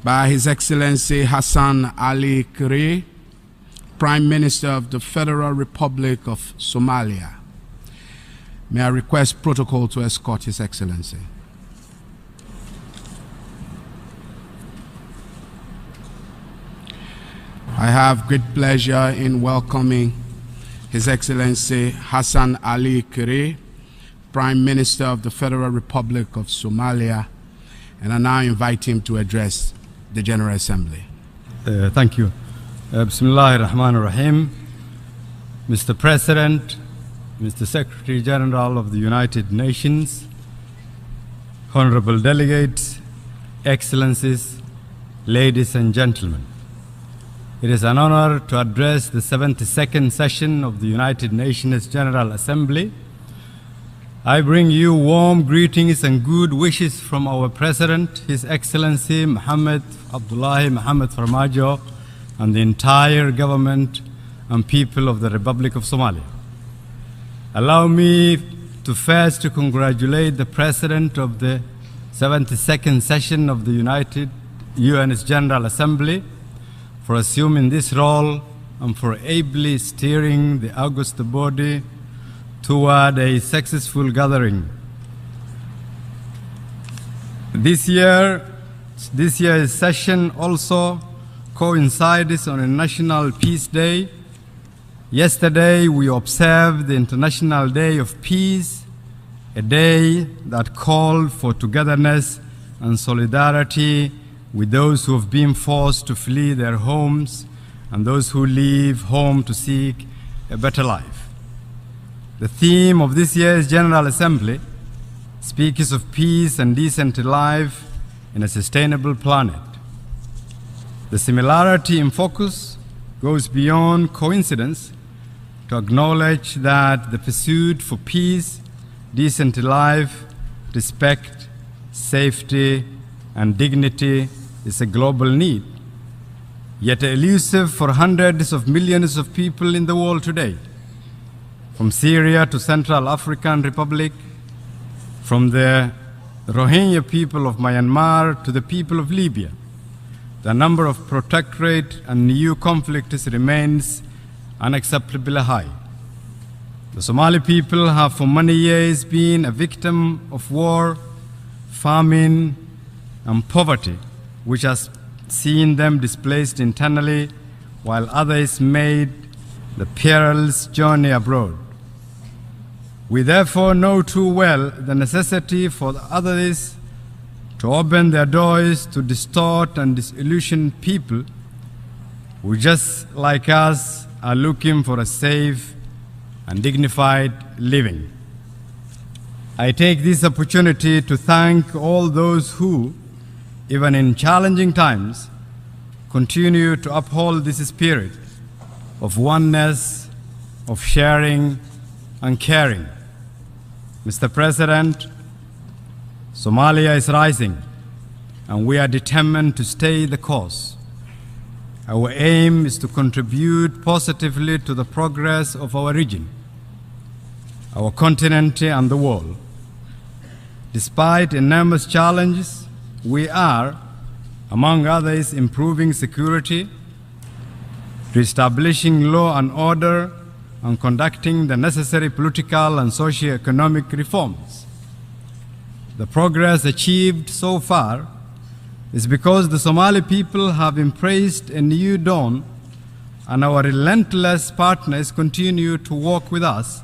by His Excellency Hassan Ali Khayre, Prime Minister of the Federal Republic of Somalia. May I request protocol to escort His Excellency. I have great pleasure in welcoming His Excellency Hassan Ali Khayre, Prime Minister of the Federal Republic of Somalia, and I now invite him to address the General Assembly. Thank you. Bismillah ar-Rahman ar-Rahim. Mr. President, Mr. Secretary General of the United Nations, honorable delegates, excellencies, ladies and gentlemen. It is an honor to address the 72nd session of the United Nations General Assembly. I bring you warm greetings and good wishes from our President, His Excellency Mohammed Abdullahi Mohammed Farmajo, and the entire government and people of the Republic of Somalia. Allow me to first congratulate the President of the 72nd session of the United UN's General Assembly for assuming this role and for ably steering the august body toward a successful gathering. This year's session also coincides on a National Peace Day. Yesterday we observed the International Day of Peace, a day that called for togetherness and solidarity with those who have been forced to flee their homes and those who leave home to seek a better life. The theme of this year's General Assembly speaks of peace and decent life in a sustainable planet. The similarity in focus goes beyond coincidence to acknowledge that the pursuit for peace, decent life, respect, safety, and dignity is a global need, yet elusive for hundreds of millions of people in the world today. From Syria to Central African Republic, from the Rohingya people of Myanmar to the people of Libya, the number of protectorate and new conflicts remains unacceptably high. The Somali people have for many years been a victim of war, famine, and poverty, which has seen them displaced internally, while others made the perilous journey abroad. We therefore know too well the necessity for others to open their doors to distort and disillusion people who, just like us, are looking for a safe and dignified living. I take this opportunity to thank all those who, even in challenging times, continue to uphold this spirit of oneness, of sharing and caring. Mr. President, Somalia is rising, and we are determined to stay the course. Our aim is to contribute positively to the progress of our region, our continent, and the world. Despite enormous challenges, we are, among others, improving security, reestablishing law and order, and conducting the necessary political and socio-economic reforms. The progress achieved so far is because the Somali people have embraced a new dawn, and our relentless partners continue to walk with us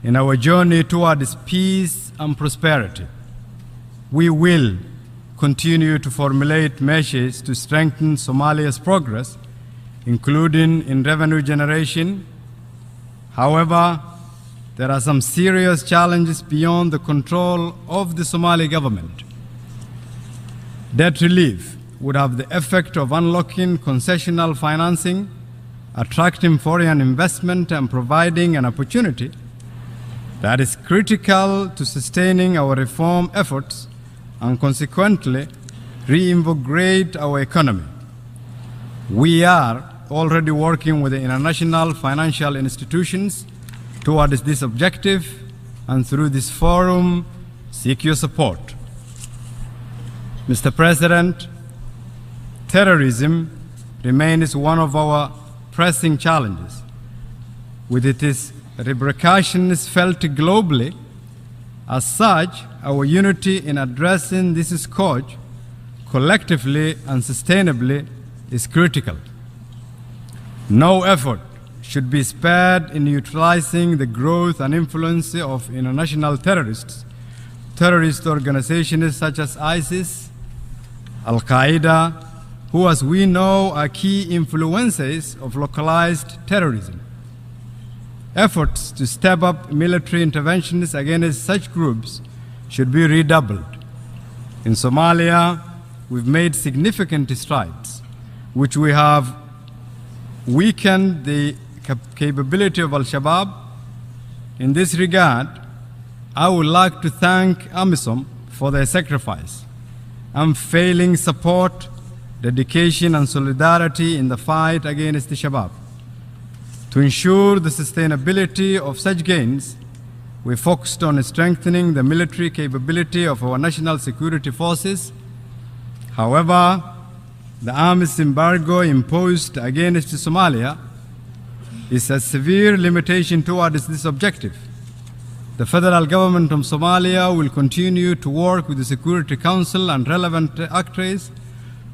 in our journey towards peace and prosperity. We will continue to formulate measures to strengthen Somalia's progress, including in revenue generation. However, there are some serious challenges beyond the control of the Somali government. Debt relief would have the effect of unlocking concessional financing, attracting foreign investment, and providing an opportunity that is critical to sustaining our reform efforts and consequently reinvigorate our economy. We are already working with the international financial institutions towards this objective, and through this forum seek your support. Mr. President, terrorism remains one of our pressing challenges, with its repercussions felt globally. As such, our unity in addressing this scourge collectively and sustainably is critical. No effort should be spared in neutralizing the growth and influence of international terrorist organizations such as ISIS, Al-Qaeda, who, as we know, are key influencers of localized terrorism. Efforts to step up military interventions against such groups should be redoubled. In Somalia, we've made significant strides, which we have weakened the capability of Al-Shabaab. In this regard, I would like to thank AMISOM for their sacrifice, unfailing support, dedication, and solidarity in the fight against the Shabaab. To ensure the sustainability of such gains, we focused on strengthening the military capability of our national security forces. However, the arms embargo imposed against Somalia is a severe limitation towards this objective. The federal government of Somalia will continue to work with the Security Council and relevant actors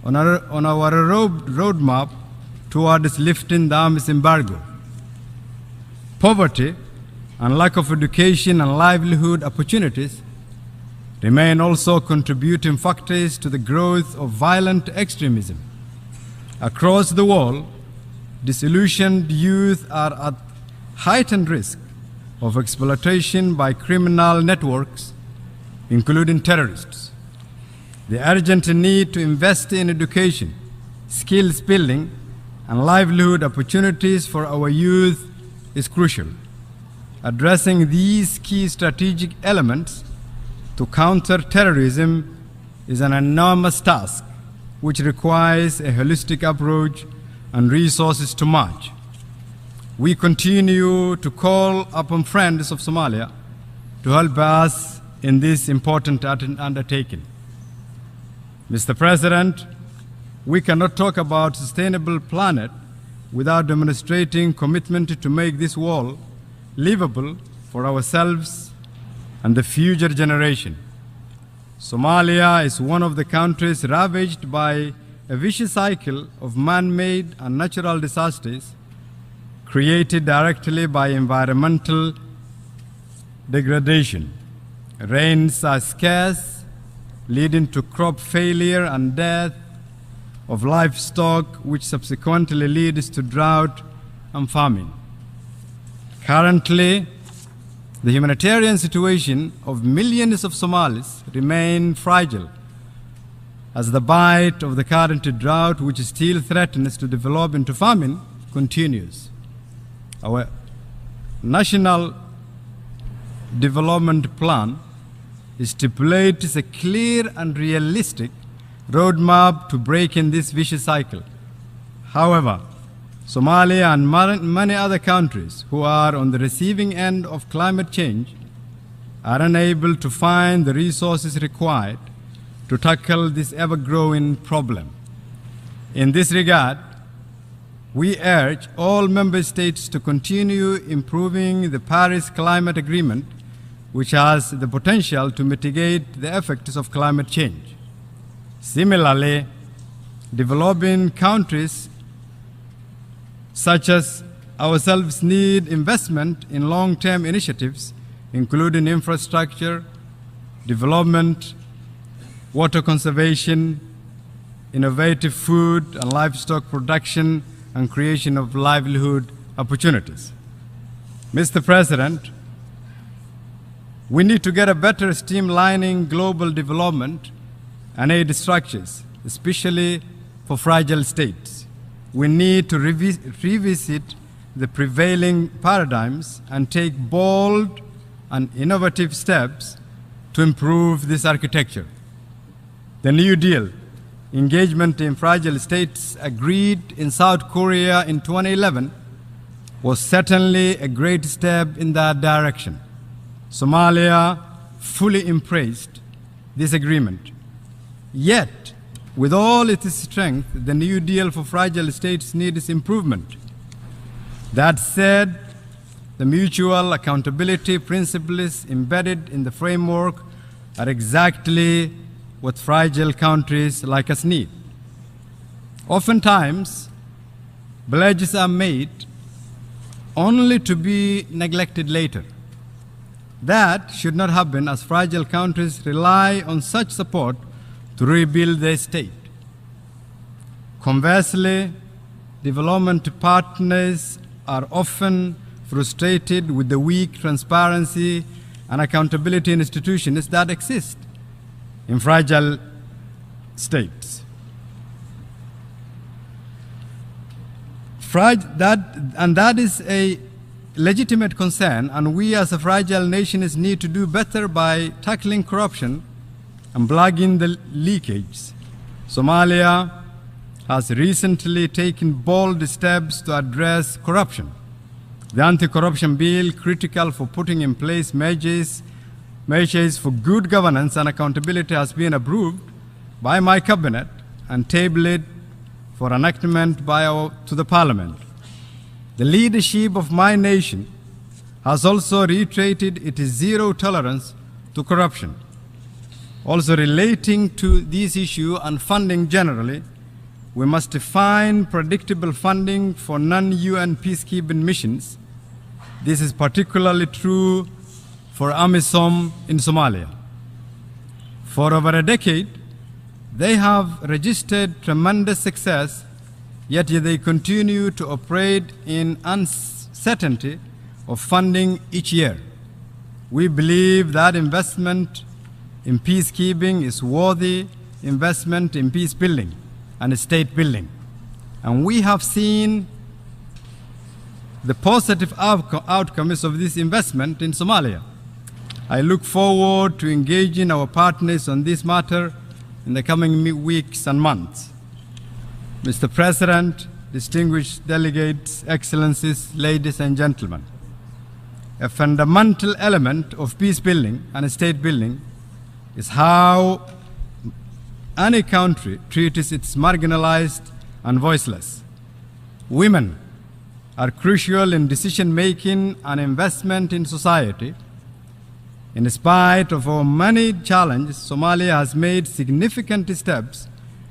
on our roadmap towards lifting the arms embargo. Poverty and lack of education and livelihood opportunities remain also contributing factors to the growth of violent extremism. Across the world, disillusioned youth are at heightened risk of exploitation by criminal networks, including terrorists. The urgent need to invest in education, skills building, and livelihood opportunities for our youth is crucial. Addressing these key strategic elements to counter terrorism is an enormous task which requires a holistic approach and resources to match. We continue to call upon friends of Somalia to help us in this important undertaking. Mr. President, we cannot talk about sustainable planet without demonstrating commitment to make this world livable for ourselves and the future generation. Somalia is one of the countries ravaged by a vicious cycle of man-made and natural disasters created directly by environmental degradation. Rains are scarce, leading to crop failure and death of livestock, which subsequently leads to drought and famine. Currently, the humanitarian situation of millions of Somalis remain fragile as the bite of the current drought, which still threatens to develop into famine, continues. Our national development plan stipulates a clear and realistic roadmap to breaking this vicious cycle. However, Somalia and many other countries who are on the receiving end of climate change are unable to find the resources required to tackle this ever-growing problem. In this regard, we urge all member states to continue improving the Paris Climate Agreement, which has the potential to mitigate the effects of climate change. Similarly, developing countries such as ourselves need investment in long-term initiatives, including infrastructure, development, water conservation, innovative food and livestock production, and creation of livelihood opportunities. Mr. President, we need to get a better streamlining global development and aid structures, especially for fragile states. We need to revisit the prevailing paradigms and take bold and innovative steps to improve this architecture. The New Deal, engagement in fragile states agreed in South Korea in 2011, was certainly a great step in that direction. Somalia fully embraced this agreement. Yet, With all its strength, the New Deal for fragile states needs improvement. That said, the mutual accountability principles embedded in the framework are exactly what fragile countries like us need. Oftentimes, pledges are made only to be neglected later. That should not happen, as fragile countries rely on such support to rebuild their state. Conversely, development partners are often frustrated with the weak transparency and accountability institutions that exist in fragile states. That is a legitimate concern, and we as a fragile nations need to do better by tackling corruption and plugging the leakage. Somalia has recently taken bold steps to address corruption. The anti-corruption bill, critical for putting in place measures for good governance and accountability, has been approved by my cabinet and tabled for enactment to the parliament. The leadership of my nation has also reiterated its zero tolerance to corruption. Also relating to this issue and funding generally, we must find predictable funding for non-UN peacekeeping missions. This is particularly true for AMISOM in Somalia. For over a decade, they have registered tremendous success, yet they continue to operate in uncertainty of funding each year. We believe that investment in peacekeeping is worthy investment in peace building and state building. And we have seen the positive outcomes of this investment in Somalia. I look forward to engaging our partners on this matter in the coming weeks and months. Mr. President, distinguished delegates, excellencies, ladies and gentlemen, a fundamental element of peace building and state building is how any country treats its marginalized and voiceless. Women are crucial in decision-making and investment in society. In spite of our many challenges, Somalia has made significant steps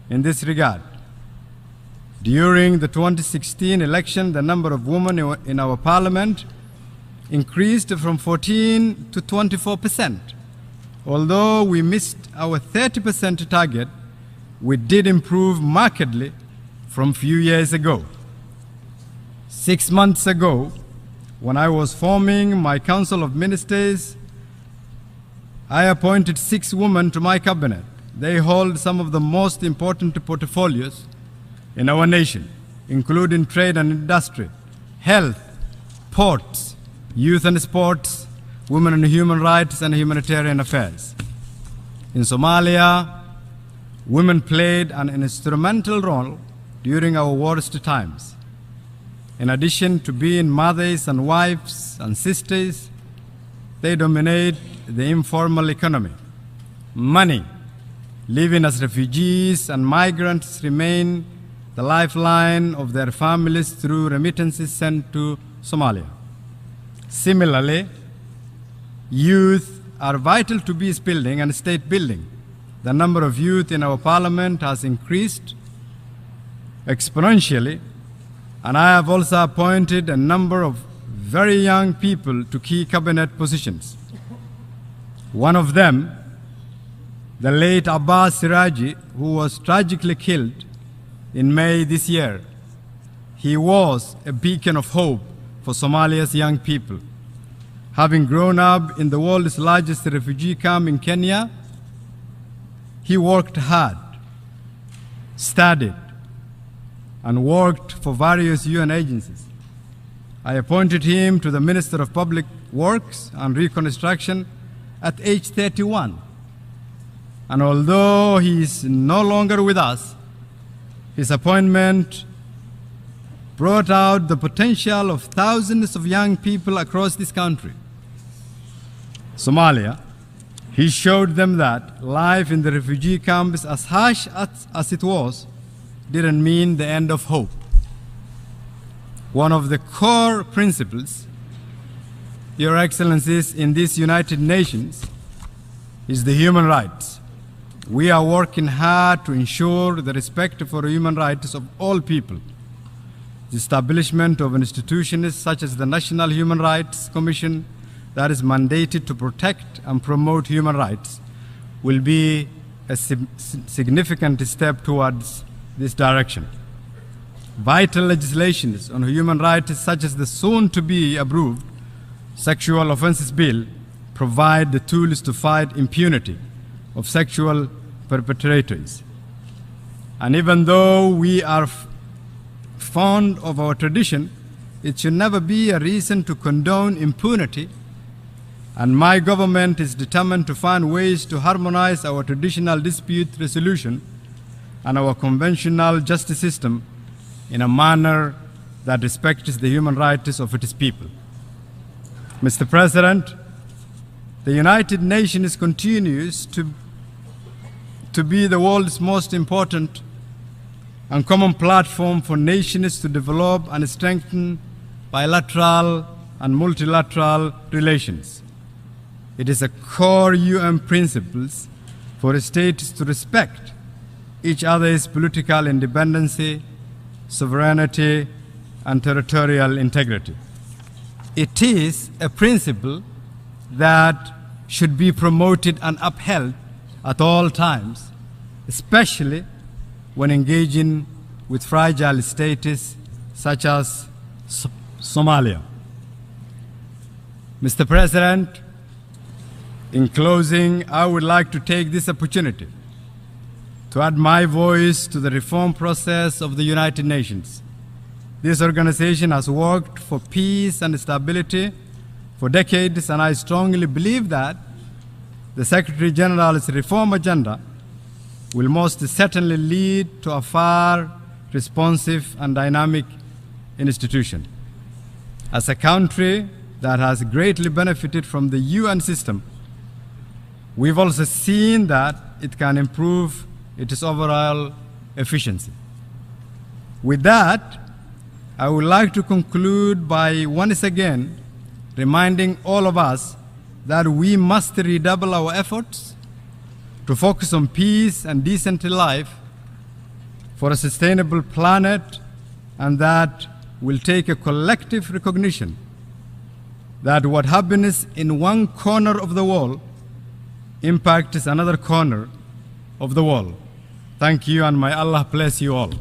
in this regard. During the 2016 election, the number of women in our parliament increased from 14 to 24%. Although we missed our 30% target, we did improve markedly from a few years ago. 6 months ago, when I was forming my Council of Ministers, I appointed 6 women to my cabinet. They hold some of the most important portfolios in our nation, including trade and industry, health, ports, youth and sports, women and human rights, and humanitarian affairs. In Somalia, women played an instrumental role during our worst times. In addition to being mothers and wives and sisters, they dominate the informal economy. Many living as refugees and migrants remain the lifeline of their families through remittances sent to Somalia. Similarly, youth are vital to peace building and state building. The number of youth in our parliament has increased exponentially, and I have also appointed a number of very young people to key cabinet positions. One of them, the late Abbas Siraji, who was tragically killed in May this year. He was a beacon of hope for Somalia's young people. Having grown up in the world's largest refugee camp in Kenya, he worked hard, studied, and worked for various UN agencies. I appointed him to the Minister of Public Works and Reconstruction at age 31. And although he is no longer with us, his appointment brought out the potential of thousands of young people across this country. Somalia He showed them that life in the refugee camps, as harsh as it was, didn't mean the end of hope. One of the core principles, Your Excellencies, in these United Nations is the human rights. We are working hard to ensure the respect for human rights of all people. The establishment of institutions such as the National Human Rights Commission that is mandated to protect and promote human rights will be a significant step towards this direction. Vital legislation on human rights such as the soon-to-be approved Sexual Offences Bill provide the tools to fight impunity of sexual perpetrators. And even though we are fond of our tradition, it should never be a reason to condone impunity, and my government is determined to find ways to harmonize our traditional dispute resolution and our conventional justice system in a manner that respects the human rights of its people. Mr. President, the United Nations continues to be the world's most important and common platform for nations to develop and strengthen bilateral and multilateral relations. It is a core UN principle for states to respect each other's political independence, sovereignty, and territorial integrity. It is a principle that should be promoted and upheld at all times, especially when engaging with fragile states such as Somalia. Mr. President, in closing, I would like to take this opportunity to add my voice to the reform process of the United Nations. This organization has worked for peace and stability for decades, and I strongly believe that the Secretary General's reform agenda will most certainly lead to a far responsive and dynamic institution. As a country that has greatly benefited from the UN system, we've also seen that it can improve its overall efficiency. With that, I would like to conclude by once again reminding all of us that we must redouble our efforts to focus on peace and decent life for a sustainable planet, and that will take a collective recognition that what happens in one corner of the world impacts another corner of the world. Thank you, and may Allah bless you all.